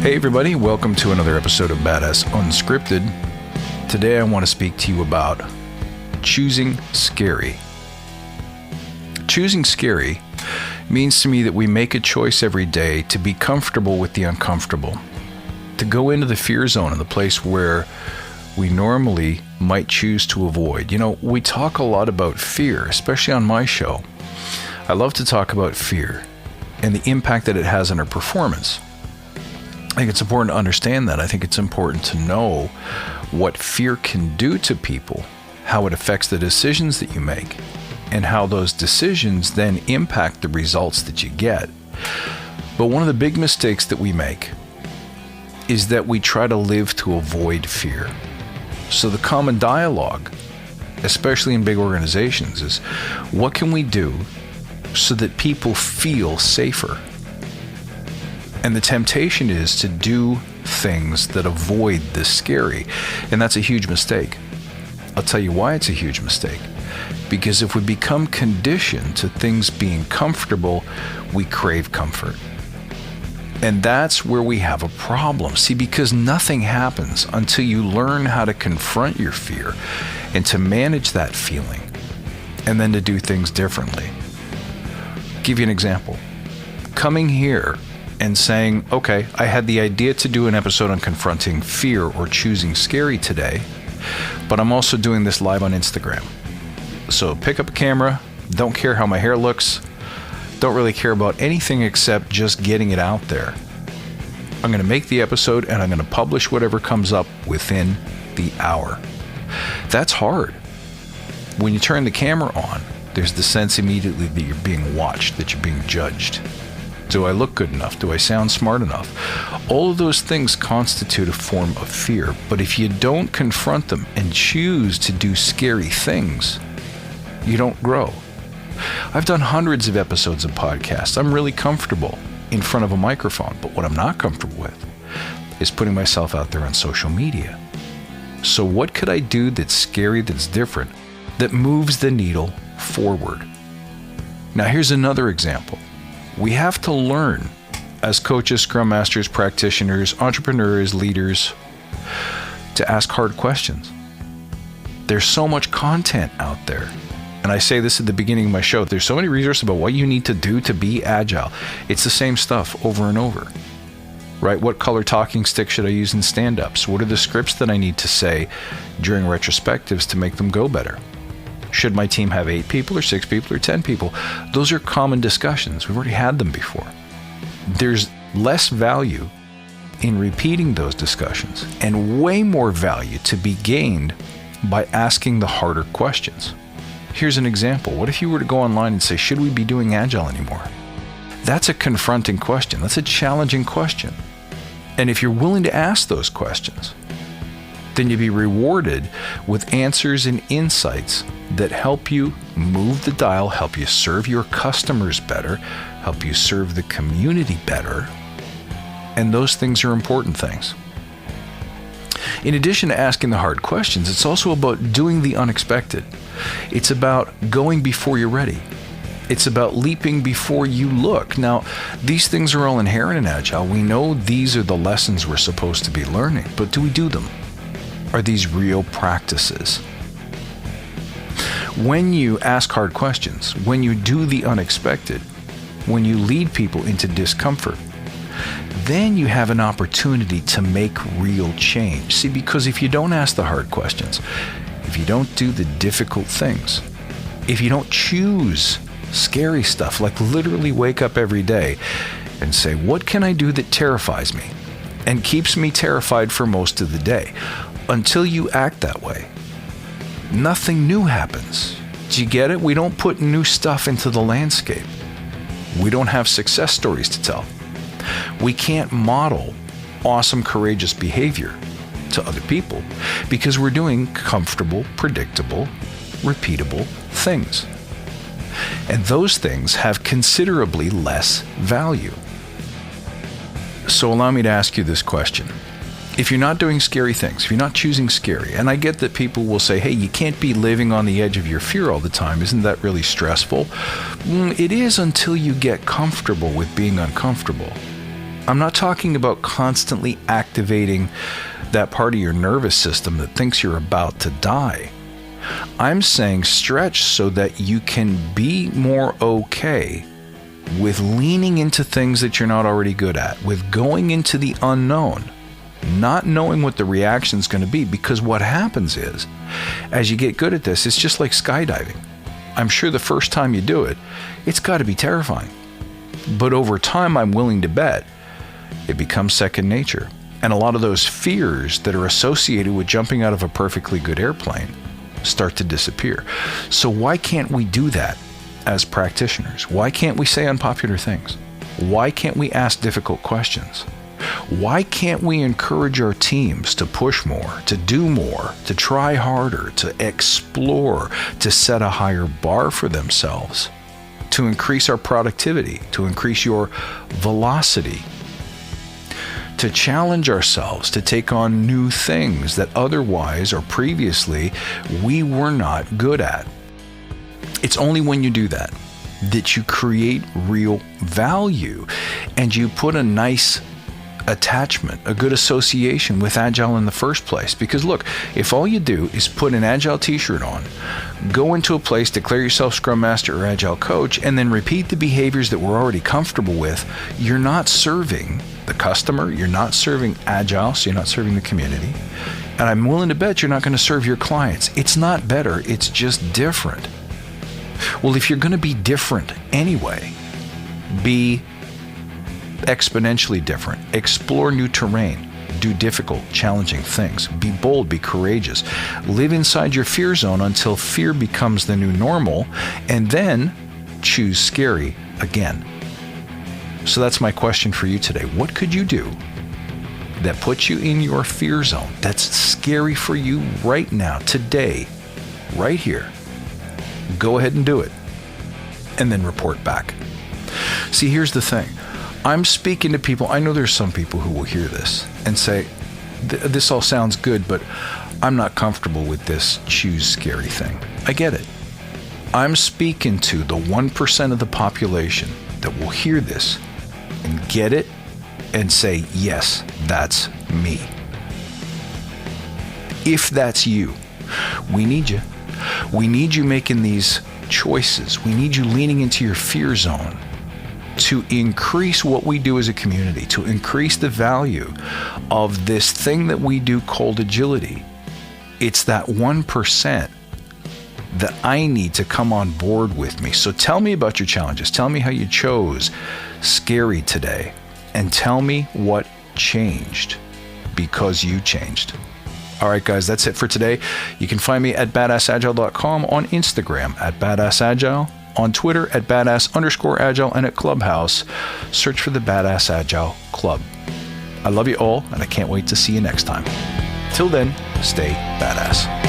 Hey everybody, welcome to another episode of Badass Unscripted. Today I want to speak to you about choosing scary. Choosing scary means to me that we make a choice every day to be comfortable with the uncomfortable, to go into the fear zone, in the place where we normally might choose to avoid. You know, we talk a lot about fear, especially on my show. I love to talk about fear and the impact that it has on our performance. I think it's important to understand that. I think it's important to know what fear can do to people, how it affects the decisions that you make, and how those decisions then impact the results that you get. But one of the big mistakes that we make is that we try to live to avoid fear. So the common dialogue, especially in big organizations, is what can we do so that people feel safer? And the temptation is to do things that avoid the scary. And that's a huge mistake. I'll tell you why it's a huge mistake. Because if we become conditioned to things being comfortable, we crave comfort. And that's where we have a problem. See, because nothing happens until you learn how to confront your fear and to manage that feeling and then to do things differently. I'll give you an example. Coming here and saying, okay, I had the idea to do an episode on confronting fear or choosing scary today, but I'm also doing this live on Instagram. So pick up a camera, don't care how my hair looks, don't really care about anything except just getting it out there. I'm going to make the episode and I'm going to publish whatever comes up within the hour. That's hard. When you turn the camera on, there's the sense immediately that you're being watched, that you're being judged. Do I look good enough? Do I sound smart enough? All of those things constitute a form of fear, but if you don't confront them and choose to do scary things, you don't grow. I've done hundreds of episodes of podcasts. I'm really comfortable in front of a microphone, but what I'm not comfortable with is putting myself out there on social media. So what could I do that's scary, that's different, that moves the needle forward? Now here's another example. We have to learn as coaches, scrum masters, practitioners, entrepreneurs, leaders, to ask hard questions. There's so much content out there. And I say this at the beginning of my show. There's so many resources about what you need to do to be agile. It's the same stuff over and over, right? What color talking stick should I use in stand-ups? What are the scripts that I need to say during retrospectives to make them go better? Should my team have 8 people or 6 people or 10 people? Those are common discussions. We've already had them before. There's less value in repeating those discussions and way more value to be gained by asking the harder questions. Here's an example. What if you were to go online and say, should we be doing Agile anymore? That's a confronting question. That's a challenging question. And if you're willing to ask those questions, then you'll be rewarded with answers and insights that help you move the dial, help you serve your customers better, help you serve the community better. And those things are important things. In addition to asking the hard questions, it's also about doing the unexpected. It's about going before you're ready. It's about leaping before you look. Now, these things are all inherent in Agile. We know these are the lessons we're supposed to be learning, but do we do them? Are these real practices? When you ask hard questions, when you do the unexpected, when you lead people into discomfort, then you have an opportunity to make real change. See, because if you don't ask the hard questions, if you don't do the difficult things, if you don't choose scary stuff, like literally wake up every day and say, what can I do that terrifies me and keeps me terrified for most of the day? Until you act that way, nothing new happens. Do you get it? We don't put new stuff into the landscape. We don't have success stories to tell. We can't model awesome, courageous behavior to other people because we're doing comfortable, predictable, repeatable things. And those things have considerably less value. So allow me to ask you this question. If you're not doing scary things, if you're not choosing scary, and I get that people will say, hey, you can't be living on the edge of your fear all the time. Isn't that really stressful? It is until you get comfortable with being uncomfortable. I'm not talking about constantly activating that part of your nervous system that thinks you're about to die. I'm saying stretch so that you can be more okay with leaning into things that you're not already good at, with going into the unknown, not knowing what the reaction's going to be. Because what happens is, as you get good at this, it's just like skydiving. I'm sure the first time you do it, it's got to be terrifying. But over time, I'm willing to bet it becomes second nature. And a lot of those fears that are associated with jumping out of a perfectly good airplane start to disappear. So why can't we do that as practitioners? Why can't we say unpopular things? Why can't we ask difficult questions? Why can't we encourage our teams to push more, to do more, to try harder, to explore, to set a higher bar for themselves, to increase our productivity, to increase your velocity, to challenge ourselves to take on new things that otherwise or previously we were not good at? It's only when you do that that you create real value and you put a nice attachment, a good association with Agile in the first place. Because look, if all you do is put an Agile t-shirt on, go into a place, declare yourself Scrum Master or Agile Coach, and then repeat the behaviors that we're already comfortable with, you're not serving the customer, you're not serving Agile, so you're not serving the community. And I'm willing to bet you're not going to serve your clients. It's not better, it's just different. Well, if you're going to be different anyway, be exponentially different. Explore new terrain. Do difficult, challenging things. Be bold, be courageous. Live inside your fear zone until fear becomes the new normal, and then choose scary again. So that's my question for you today. What could you do that puts you in your fear zone, that's scary for you right now, today, right here? Go ahead and do it, and then report back. See, here's the thing. I'm speaking to people. I know there's some people who will hear this and say, this all sounds good, but I'm not comfortable with this choose scary thing. I get it. I'm speaking to the 1% of the population that will hear this and get it and say, yes, that's me. If that's you, we need you. We need you making these choices. We need you leaning into your fear zone to increase what we do as a community, to increase the value of this thing that we do called agility. It's that 1% that I need to come on board with me. So tell me about your challenges. Tell me how you chose scary today, and tell me what changed because you changed. All right, guys, that's it for today. You can find me at badassagile.com, on Instagram at badassagile, on Twitter at badass_agile, and at Clubhouse. Search for the Badass Agile Club. I love you all, and I can't wait to see you next time. Till then, stay badass.